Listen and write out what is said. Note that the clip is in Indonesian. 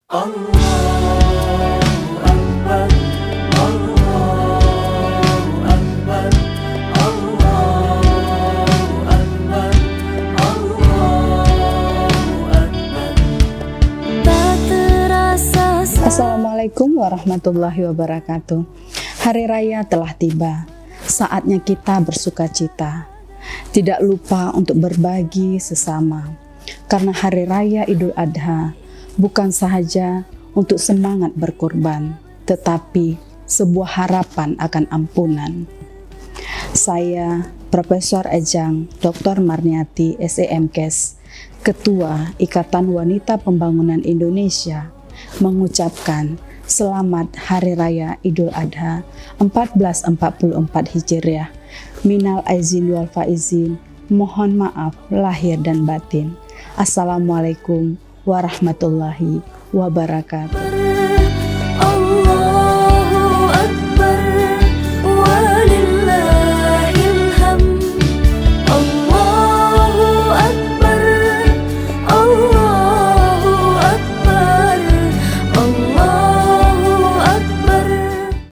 Allahu Akbar, Allahu Akbar, Allahu Akbar, Allahu Akbar. Tak terasa. Assalamualaikum warahmatullahi wabarakatuh. Hari Raya telah tiba, saatnya kita bersuka cita. Tidak lupa untuk berbagi sesama, karena Hari Raya Idul Adha bukan sahaja untuk semangat berkorban, tetapi sebuah harapan akan ampunan. Saya, Profesor Ejang Dr. Marniati, SEMKes, Ketua Ikatan Wanita Pembangunan Indonesia, mengucapkan Selamat Hari Raya Idul Adha 1444 Hijriah. Minal aizin wal faizin, mohon maaf lahir dan batin. Assalamualaikum warahmatullahi wabarakatuh.